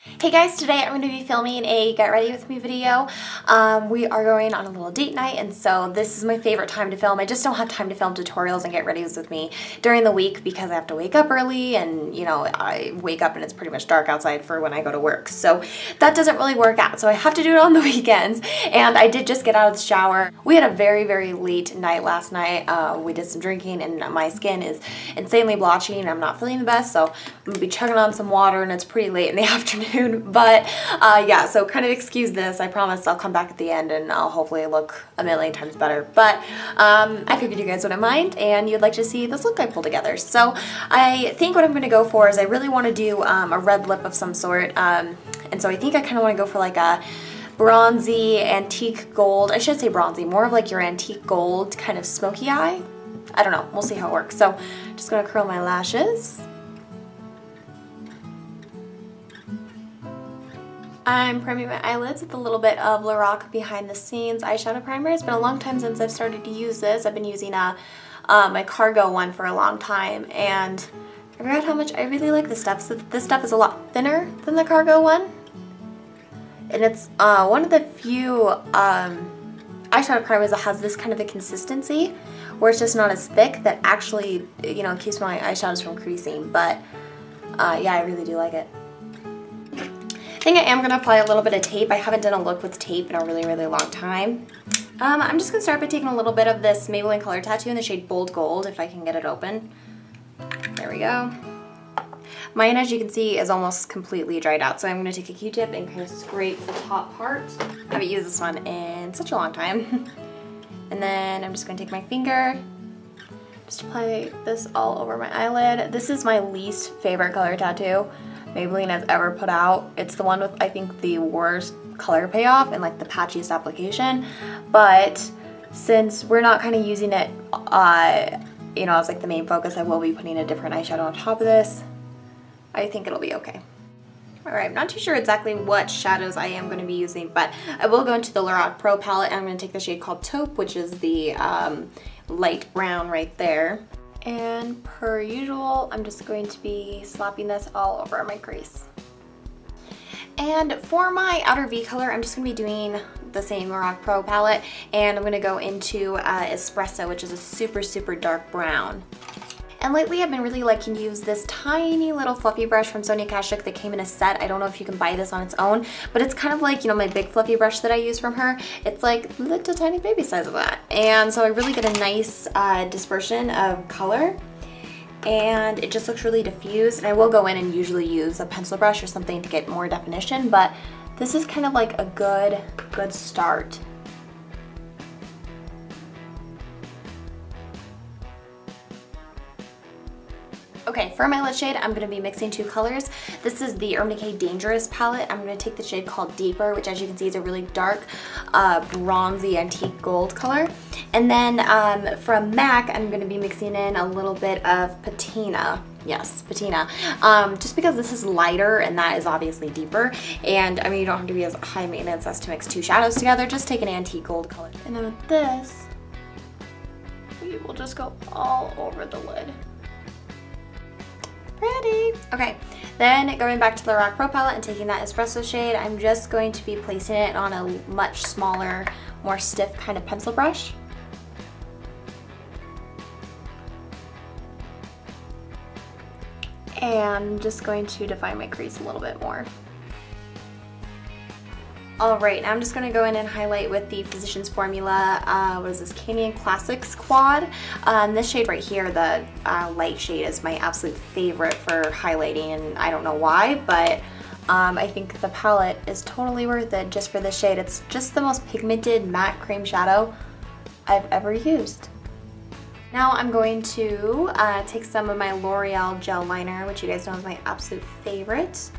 Hey guys, today I'm going to be filming a get ready with me video. We are going on a little date night, and so this is my favorite time to film. I just don't have time to film tutorials and get ready with me during the week because I have to wake up early, and you know, I wake up and it's pretty much dark outside for when I go to work. So that doesn't really work out. So I have to do it on the weekends, and I did just get out of the shower. We had a very, very late night last night. We did some drinking and my skin is insanely blotchy and I'm not feeling the best, so I'm going to be chugging on some water and it's pretty late in the afternoon. But yeah, so kind of excuse this. I promise I'll come back at the end and I'll hopefully look a million times better. But I figured you guys wouldn't mind and you'd like to see this look I pulled together. So I think what I'm going to go for is I really want to do a red lip of some sort. And so I think I kind of want to go for like a bronzy antique gold. I should say bronzy, more of like your antique gold kind of smoky eye. I don't know. We'll see how it works. So just going to curl my lashes. I'm priming my eyelids with a little bit of Lorac Behind the Scenes eyeshadow primer. It's been a long time since I've started to use this. I've been using my Cargo one for a long time, and I forgot how much I really like this stuff. So this stuff is a lot thinner than the Cargo one, and it's one of the few eyeshadow primers that has this kind of a consistency where it's just not as thick, that actually, you know, keeps my eyeshadows from creasing. But yeah, I really do like it. I think I am going to apply a little bit of tape. I haven't done a look with tape in a really, really long time. I'm just going to start by taking a little bit of this Maybelline Color Tattoo in the shade Bold Gold, if I can get it open. There we go. Mine, as you can see, is almost completely dried out, so I'm going to take a Q-tip and kind of scrape the top part. I haven't used this one in such a long time. And then I'm just going to take my finger, just apply this all over my eyelid. This is my least favorite color tattoo Maybelline has ever put out. It's the one with, I think, the worst color payoff and like the patchiest application. But since we're not kind of using it, you know, as like the main focus, I will be putting a different eyeshadow on top of this. I think it'll be okay. Alright, I'm not too sure exactly what shadows I am going to be using, but I will go into the Lorac Pro palette, and I'm going to take the shade called Taupe, which is the light brown right there. And per usual, I'm just going to be slapping this all over my crease. And for my outer V color, I'm just going to be doing the same Lorac Pro palette, and I'm going to go into Espresso, which is a super, super dark brown. And lately I've been really liking to use this tiny little fluffy brush from Sonia Kashuk that came in a set. I don't know if you can buy this on its own, but it's kind of like, you know, my big fluffy brush that I use from her. It's like little tiny baby size of that. And so I really get a nice dispersion of color, and it just looks really diffused. And I will go in and usually use a pencil brush or something to get more definition, but this is kind of like a good start. Okay, for my lid shade, I'm going to be mixing two colors. This is the Urban Decay Dangerous palette. I'm going to take the shade called Deeper, which as you can see is a really dark, bronzy, antique gold color. And then from MAC, I'm going to be mixing in a little bit of Patina. Yes, Patina. Just because this is lighter and that is obviously deeper. And I mean, you don't have to be as high maintenance as to mix two shadows together. Just take an antique gold color. And then with this, we will just go all over the lid. Pretty. Okay, then going back to the Lorac Pro palette and taking that Espresso shade, I'm just going to be placing it on a much smaller, more stiff kind of pencil brush. And I'm just going to define my crease a little bit more. Alright, now I'm just going to go in and highlight with the Physicians Formula, what is this, Canyon Classics Quad. This shade right here, the light shade, is my absolute favorite for highlighting, and I don't know why, but I think the palette is totally worth it just for this shade. It's just the most pigmented matte cream shadow I've ever used. Now I'm going to take some of my L'Oreal gel liner, which you guys know is my absolute favorite.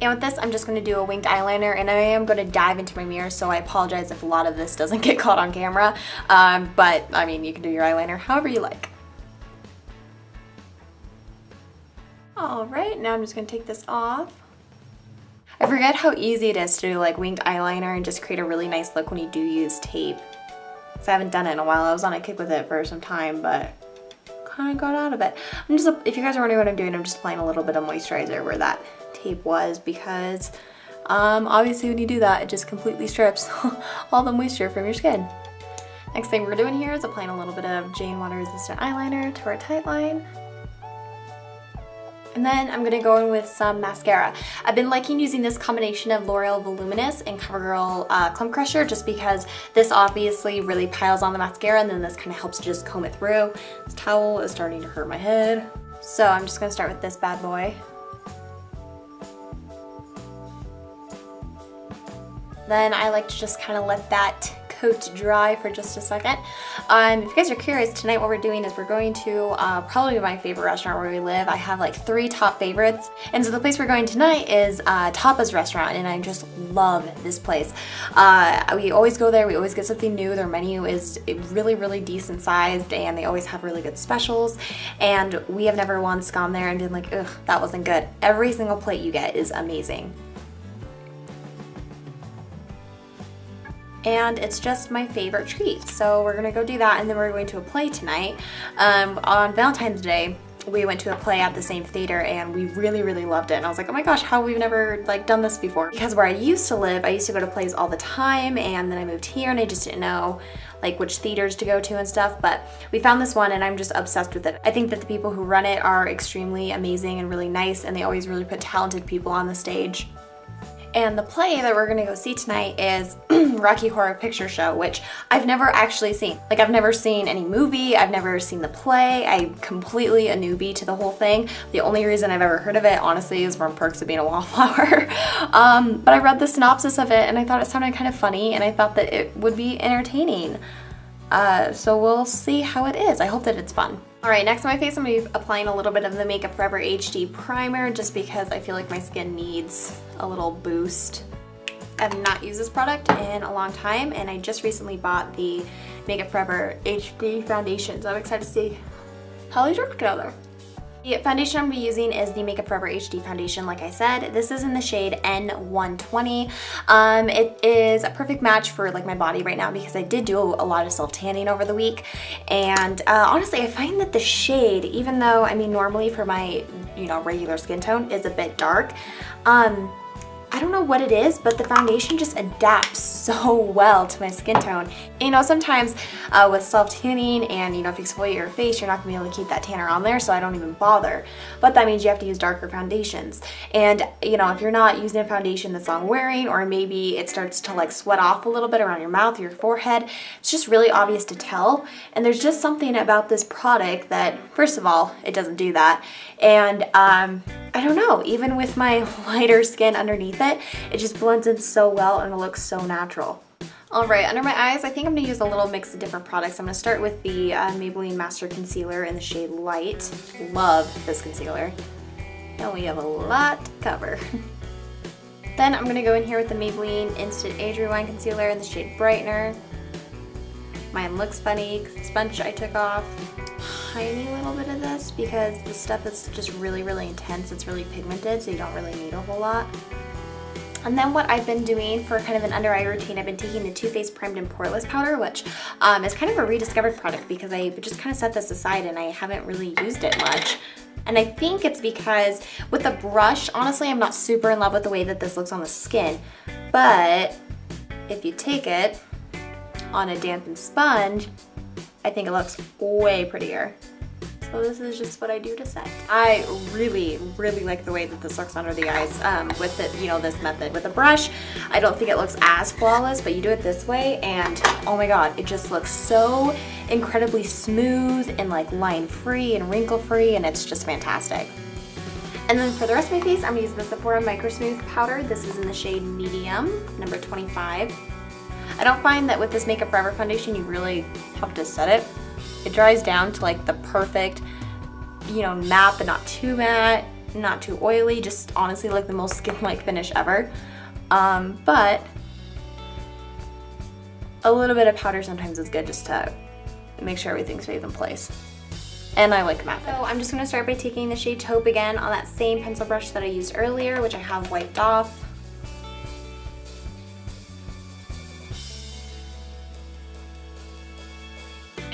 And with this, I'm just going to do a winged eyeliner, and I am going to dive into my mirror, so I apologize if a lot of this doesn't get caught on camera. But, I mean, you can do your eyeliner however you like. Alright, now I'm just going to take this off. I forget how easy it is to do like winged eyeliner and just create a really nice look when you do use tape. So I haven't done it in a while. I was on a kick with it for some time, but kind of got out of it. If you guys are wondering what I'm doing, I'm just applying a little bit of moisturizer where that tape was because obviously when you do that, it just completely strips all the moisture from your skin. Next thing we're doing here is applying a little bit of Jane water resistant eyeliner to our tight line. And then I'm gonna go in with some mascara. I've been liking using this combination of L'Oreal Voluminous and CoverGirl Clump Crusher just because this obviously really piles on the mascara and then this kind of helps to just comb it through. This towel is starting to hurt my head. So I'm just gonna start with this bad boy. Then I like to just kind of let that coat dry for just a second. If you guys are curious, tonight what we're doing is we're going to probably my favorite restaurant where we live. I have like 3 top favorites, and so the place we're going tonight is Tapa's restaurant, and I just love this place. We always go there, we always get something new. Their menu is really decent sized, and they always have really good specials, and we have never once gone there and been like, ugh, that wasn't good. Every single plate you get is amazing. And it's just my favorite treat. So we're gonna go do that, and then we're going to a play tonight. On Valentine's Day, we went to a play at the same theater and we really loved it. And I was like, oh my gosh, how we've never like done this before. Because where I used to live, I used to go to plays all the time, and then I moved here and I just didn't know like which theaters to go to and stuff, but we found this one and I'm just obsessed with it. I think that the people who run it are extremely amazing and really nice, and they always really put talented people on the stage. And the play that we're gonna go see tonight is Rocky Horror Picture Show, which I've never actually seen. Like, I've never seen any movie, I've never seen the play. I'm completely a newbie to the whole thing. The only reason I've ever heard of it, honestly, is from Perks of Being a Wallflower. But I read the synopsis of it and I thought it sounded kind of funny, and I thought that it would be entertaining. So we'll see how it is. I hope that it's fun. Alright, next on my face I'm going to be applying a little bit of the Makeup Forever HD primer just because I feel like my skin needs a little boost. I have not used this product in a long time, and I just recently bought the Makeup Forever HD foundation, so I'm excited to see how these work together. The foundation I'm going to be using is the Makeup Forever HD foundation, like I said. This is in the shade N120. It is a perfect match for like my body right now because I did do a lot of self-tanning over the week. And honestly, I find that the shade, even though, I mean, normally for my, you know, regular skin tone is a bit dark, I don't know what it is, but the foundation just adapts so well to my skin tone. You know, sometimes with self-tanning and, you know, if you exfoliate your face, you're not gonna be able to keep that tanner on there, so I don't even bother. But that means you have to use darker foundations. And, you know, if you're not using a foundation that's long wearing, or maybe it starts to like sweat off a little bit around your mouth or your forehead, it's just really obvious to tell. And there's just something about this product that, first of all, it doesn't do that. And I don't know, even with my lighter skin underneath it, it just blends in so well and it looks so natural. Alright, under my eyes, I think I'm going to use a little mix of different products. I'm going to start with the Maybelline Master Concealer in the shade Light. Love this concealer. And we have a lot to cover. Then I'm going to go in here with the Maybelline Instant Age Rewind Concealer in the shade Brightener. Mine looks funny because the sponge I took off. Tiny little bit of this because the stuff is just really intense. It's really pigmented, so you don't really need a whole lot. And then what I've been doing for kind of an under eye routine, I've been taking the Too Faced Primed and Poreless Powder, which is kind of a rediscovered product because I just kind of set this aside and I haven't really used it much. And I think it's because with the brush, honestly, I'm not super in love with the way that this looks on the skin. But if you take it on a dampened sponge, I think it looks way prettier. So this is just what I do to set. I really like the way that this looks under the eyes with the, you know, this method. With a brush, I don't think it looks as flawless, but you do it this way and oh my god, it just looks so incredibly smooth and like line free and wrinkle free, and it's just fantastic. And then for the rest of my face, I'm gonna use the Sephora Micro Smooth Powder. This is in the shade Medium, number 25. I don't find that with this Makeup Forever foundation you really have to set it. It dries down to like the perfect, you know, matte but not too matte, not too oily, just honestly like the most skin-like finish ever. But a little bit of powder sometimes is good just to make sure everything stays in place. And I like matte. So I'm just going to start by taking the shade Taupe again on that same pencil brush that I used earlier, which I have wiped off.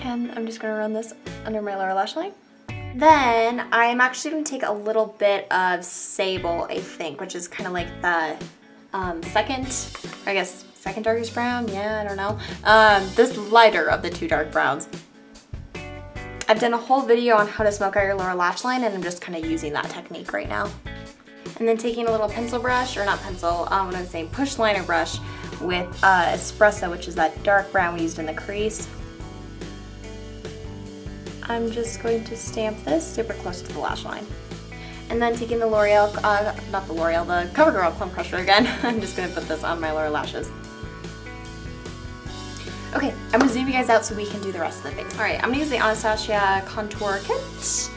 And I'm just going to run this under my lower lash line. Then I'm actually going to take a little bit of Sable, I think, which is kind of like the second darkest brown. Yeah, I don't know. This lighter of the two dark browns. I've done a whole video on how to smoke out your lower lash line, and I'm just kind of using that technique right now. And then taking a little pencil brush, or not pencil, what I'm saying, push liner brush with Espresso, which is that dark brown we used in the crease. I'm just going to stamp this super close to the lash line. And then taking the L'Oreal, not the L'Oreal, the CoverGirl Clump Crusher again. I'm just gonna put this on my lower lashes. Okay, I'm gonna zoom you guys out so we can do the rest of the face. All right, I'm gonna use the Anastasia Contour Kit.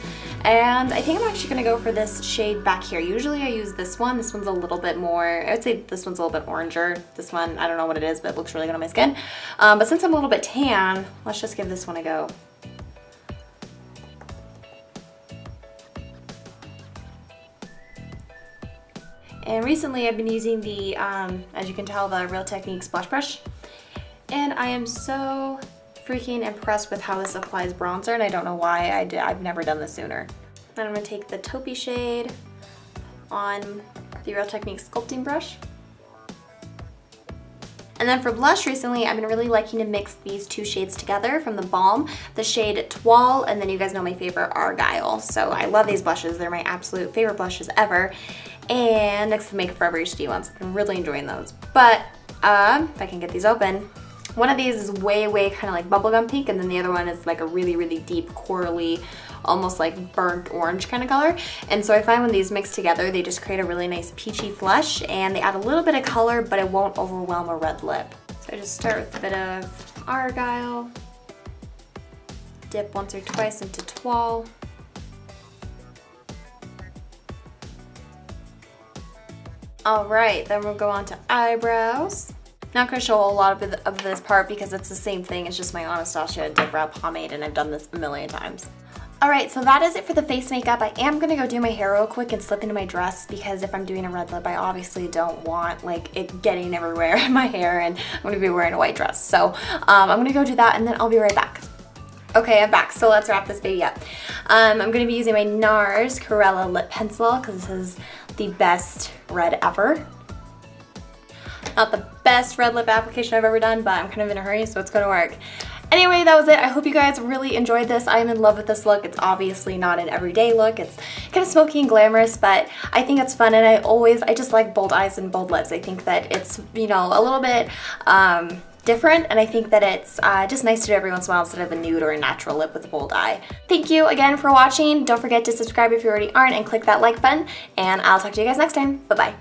And I think I'm actually gonna go for this shade back here. Usually I use this one. This one's a little bit more, I would say this one's a little bit oranger. This one, I don't know what it is, but it looks really good on my skin. But since I'm a little bit tan, let's just give this one a go. And recently I've been using the, as you can tell, the Real Techniques blush brush. And I am so freaking impressed with how this applies bronzer, and I don't know why I've never done this sooner. Then I'm gonna take the taupey shade on the Real Techniques sculpting brush. And then for blush recently, I've been really liking to mix these two shades together from the Balm, the shade Toile, and then you guys know my favorite, Argyle. So I love these blushes. They're my absolute favorite blushes ever. And next to the Make Forever HD ones. I've been really enjoying those. But if I can get these open, one of these is way kind of like bubblegum pink, and then the other one is like a really deep corally, almost like burnt orange kind of color. And so I find when these mix together, they just create a really nice peachy flush, and they add a little bit of color, but it won't overwhelm a red lip. So I just start with a bit of Argyle, dip once or twice into Toile. All right, then we'll go on to eyebrows. Not gonna show a lot of this part because it's the same thing. It's just my Anastasia Dip Brow Pomade, and I've done this a million times. All right, so that is it for the face makeup. I am gonna go do my hair real quick and slip into my dress, because if I'm doing a red lip, I obviously don't want like it getting everywhere in my hair, and I'm gonna be wearing a white dress. So I'm gonna go do that, and then I'll be right back. Okay, I'm back, so let's wrap this baby up. I'm gonna be using my NARS Corella Lip Pencil, because this is the best red ever. Not the best red lip application I've ever done, but I'm kind of in a hurry, so it's gonna work. Anyway, that was it. I hope you guys really enjoyed this. I'm in love with this look. It's obviously not an everyday look. It's kind of smoky and glamorous, but I think it's fun, and I just like bold eyes and bold lips. I think that it's, you know, a little bit different, and I think that it's just nice to do every once in a while instead of a nude or a natural lip with a bold eye. Thank you again for watching. Don't forget to subscribe if you already aren't, and click that like button, and I'll talk to you guys next time. Bye-bye.